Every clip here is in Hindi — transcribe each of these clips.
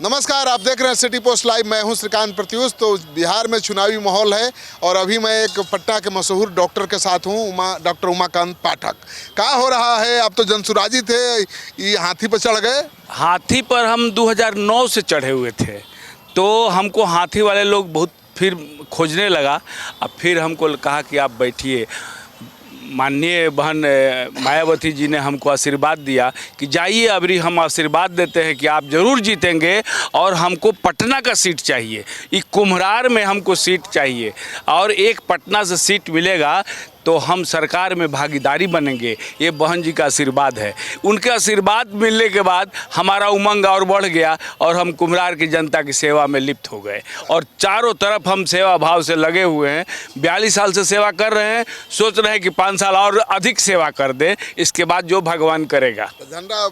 नमस्कार, आप देख रहे हैं सिटी पोस्ट लाइव। मैं हूं श्रीकांत प्रत्युष। तो बिहार में चुनावी माहौल है और अभी मैं एक पटना के मशहूर डॉक्टर के साथ हूं, डॉक्टर उमाकांत पाठक। क्या हो रहा है? आप तो जनसुराजी थे, ये हाथी पर चढ़ गए। हाथी पर हम 2009 से चढ़े हुए थे, तो हमको हाथी वाले लोग बहुत फिर खोजने लगा। अब फिर हमको कहा कि आप बैठिए। माननीय बहन मायावती जी ने हमको आशीर्वाद दिया कि जाइए, अभी हम आशीर्वाद देते हैं कि आप ज़रूर जीतेंगे और हमको पटना का सीट चाहिए, ये कुम्हरार में हमको सीट चाहिए और एक पटना से सीट मिलेगा तो हम सरकार में भागीदारी बनेंगे। ये बहन जी का आशीर्वाद है। उनके आशीर्वाद मिलने के बाद हमारा उमंग और बढ़ गया और हम कुम्हरार की जनता की सेवा में लिप्त हो गए और चारों तरफ हम सेवा भाव से लगे हुए हैं। 42 साल से सेवा कर रहे हैं, सोच रहे हैं कि 5 साल और अधिक सेवा कर दें, इसके बाद जो भगवान करेगा। झंडा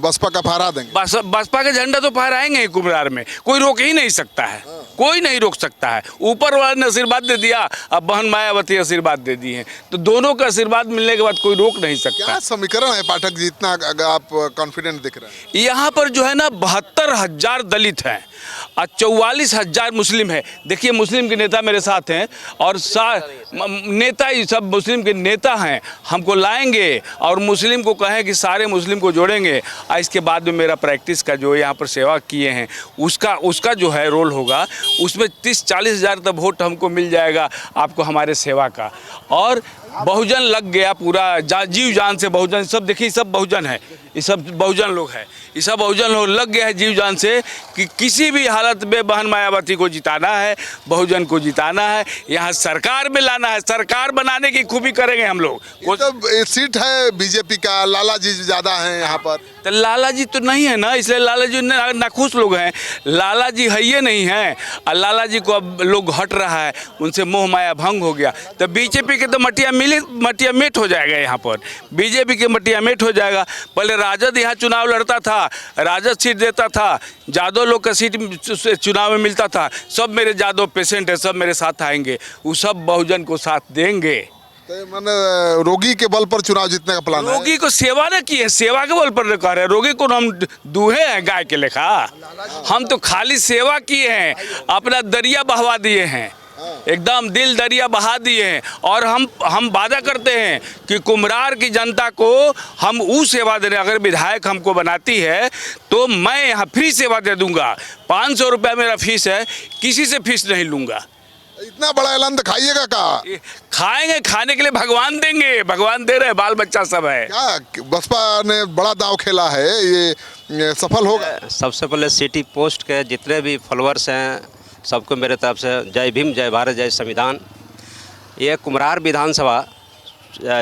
बसपा का फहरा देंगे। बसपा के झंडा तो फहराएंगे ही कुम्हरार में, कोई रोक ही नहीं सकता है, कोई नहीं रोक सकता है। ऊपर वाले ने आशीर्वाद दे दिया, अब बहन मायावती आशीर्वाद दे दी है, तो दोनों का आशीर्वाद मिलने के बाद कोई रोक नहीं सकता। क्या समीकरण है पाठक जी, इतना आप कॉन्फिडेंट दिख रहे हैं? यहाँ पर जो है ना 72,000 दलित हैं और 44,000 मुस्लिम है। देखिए, मुस्लिम के नेता मेरे साथ हैं और नेता ही सब मुस्लिम के नेता हैं। हमको लाएंगे और मुस्लिम को कहें कि सारे मुस्लिम को जोड़ेंगे और इसके बाद में मेरा प्रैक्टिस का जो यहाँ पर सेवा किए हैं उसका जो है रोल होगा, उसमें 30-40 हज़ार तक वोट हमको मिल जाएगा आपको हमारे सेवा का। और बहुजन लग गया पूरा, जीव जान से बहुजन, सब देखिए सब बहुजन है, ये सब बहुजन लोग हैं, ये सब बहुजन लोग लग गया है जीव जान से कि किसी भी हालत में बहन मायावती को जिताना है, बहुजन को जिताना है, यहाँ सरकार में लाना है, सरकार बनाने की खूबी करेंगे हम लोग। तो सीट है बीजेपी का, लाला जी ज़्यादा हैं यहाँ पर। तो लाला जी तो नहीं है ना, इसलिए लाला जी नाखुश लोग हैं। लाला जी है ये नहीं हैं और लाला जी को अब लोग हट रहा है, उनसे मोह माया भंग हो गया। तो बीजेपी के तो मटिया मेट हो जाएगा, यहाँ पर बीजेपी के मटिया मेट हो जाएगा। पहले राजद यहाँ चुनाव लड़ता था, राजद सीट देता था, जादव लोग का सीट चुनाव में मिलता था। सब मेरे जादव पेशेंट है, सब मेरे साथ आएंगे, वो सब बहुजन को साथ देंगे। तो मैंने रोगी के बल पर चुनाव जीतने का प्लान है। रोगी को सेवा न की है, सेवा के बल पर कह रहे हैं। रोगी को हम दूहे हैं गाय के लेखा, हम तो खाली सेवा किए हैं, अपना दरिया बहवा दिए हैं, एकदम दिल दरिया बहा दिए हैं। और हम वादा करते हैं कि कुम्हरार की जनता को हम वो सेवा दे रहे हैं। अगर विधायक हमको बनाती है तो मैं यहाँ फ्री सेवा दे दूंगा। 500 रुपया मेरा फीस है, किसी से फीस नहीं लूँगा। इतना बड़ा ऐलान दिखाइएगा का? खाएंगे, खाने के लिए भगवान देंगे, भगवान दे रहे हैं, बाल बच्चा सब है। क्या बसपा ने बड़ा दाव खेला है, ये सफल होगा? सबसे पहले सिटी पोस्ट के जितने भी फॉलोअर्स हैं सबको मेरे तरफ से जय भीम, जय भारत, जय संविधान। ये कुम्हरार विधानसभा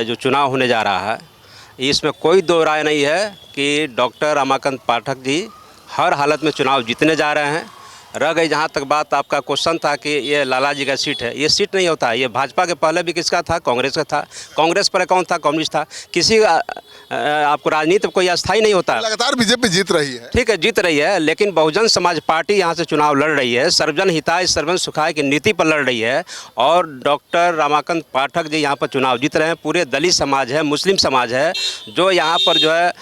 जो चुनाव होने जा रहा है, इसमें कोई दो राय नहीं है कि डॉक्टर उमाकांत पाठक जी हर हालत में चुनाव जीतने जा रहे हैं। रह गई जहाँ तक बात, आपका क्वेश्चन था कि ये लाला जी का सीट है, ये सीट नहीं होता है। ये भाजपा के पहले भी किसका था? कांग्रेस का था। कांग्रेस पर कौन था? कम्युनिस्ट था। किसी आपको राजनीति में कोई अस्थाई नहीं होता। लगातार बीजेपी जीत रही है, ठीक है, जीत रही है, लेकिन बहुजन समाज पार्टी यहाँ से चुनाव लड़ रही है, सर्वजन हिताय सर्वजन सुखाय की नीति पर लड़ रही है। और डॉक्टर उमाकांत पाठक जी यहाँ पर चुनाव जीत रहे हैं। पूरे दलित समाज है, मुस्लिम समाज है, जो यहाँ पर जो है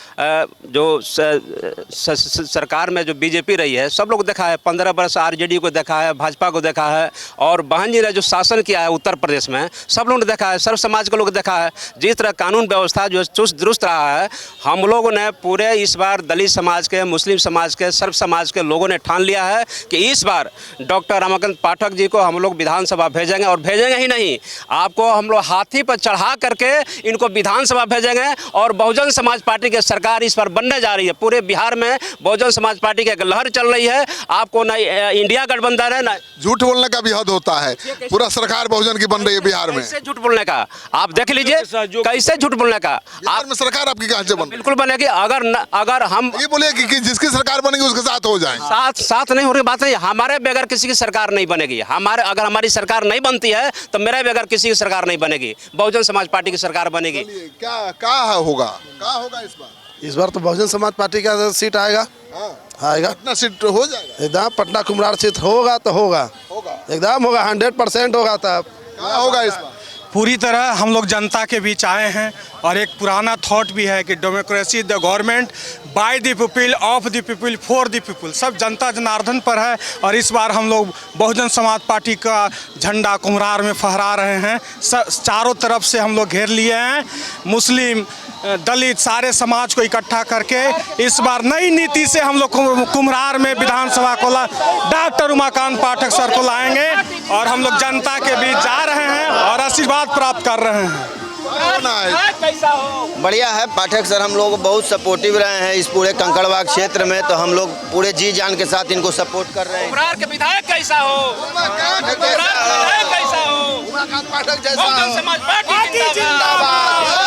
जो सरकार में जो बीजेपी रही है, सब लोग देखा है। 15 वर्ष आरजेडी को देखा है, भाजपा को देखा है, और बहन जी ने जो शासन किया है उत्तर प्रदेश में, सब लोगों ने देखा है, सर्व समाज के लोग देखा है। जिस तरह कानून व्यवस्था जो चुस्त दुरुस्त रहा है, हम लोगों ने पूरे इस बार दलित समाज के, मुस्लिम समाज के, सर्व समाज के लोगों ने ठान लिया है कि इस बार डॉक्टर उमाकांत पाठक जी को हम लोग विधानसभा भेजेंगे। और भेजेंगे ही नहीं, आपको हम लोग हाथी पर चढ़ा करके इनको विधानसभा भेजेंगे। और बहुजन समाज पार्टी की सरकार इस बार बनने जा रही है। पूरे बिहार में बहुजन समाज पार्टी की एक लहर चल रही है। आपको ना इंडिया गठबंधन है ना, झूठ बोलने का भी हद होता है। पूरा सरकार बहुजन की बन रही है बिहार में। कैसे झूठ बोलने का? आप देख लीजिए, कैसे झूठ बोलने का। बिहार में सरकार आपकी कहां से बन? बिल्कुल बनेगी। अगर हम ये बोले कि जिसकी सरकार बनेगी उसके साथ हो जाए। साथ नहीं हो रही बात नहीं। हमारे बगैर किसी की सरकार नहीं बनेगी। अगर हमारी सरकार नहीं बनती है तो मेरे बगैर किसी की सरकार नहीं बनेगी, बहुजन समाज पार्टी की सरकार बनेगी। क्या होगा इस बार तो बहुजन समाज पार्टी का सीट आएगा। आएगा, पटना सीट हो जाएगा एकदम। पटना कुम्हरार सीट होगा तो होगा, एकदम होगा, 100% होगा। तब क्या होगा इस बार? पूरी तरह हम लोग जनता के बीच आए हैं और एक पुराना थॉट भी है कि democracy the government by the people of the people for the people, सब जनता जनार्दन पर है। और इस बार हम लोग बहुजन समाज पार्टी का झंडा कुम्हरार में फहरा रहे हैं। चारों तरफ से हम लोग घेर लिए हैं, मुस्लिम दलित सारे समाज को इकट्ठा करके इस बार नई नीति से हम लोग कुम्हरार में विधानसभा को डॉक्टर उमाकांत पाठक सर को लाएंगे और हम लोग जनता के बीच जा रहे हैं और आशीर्वाद प्राप्त कर रहे हैं। बढ़िया है पाठक सर, हम लोग बहुत सपोर्टिव रहे हैं इस पूरे कंकड़बाग क्षेत्र में, तो हम लोग पूरे जी जान के साथ इनको सपोर्ट कर रहे हैं। कुम्हरार के विधायक कैसा हो, उमाकांत कुम्हरार के विधायक कैसा हो, उमाकांत पाठक जैसा बहुजन हो। समाज पार्टी जिंदाबाद।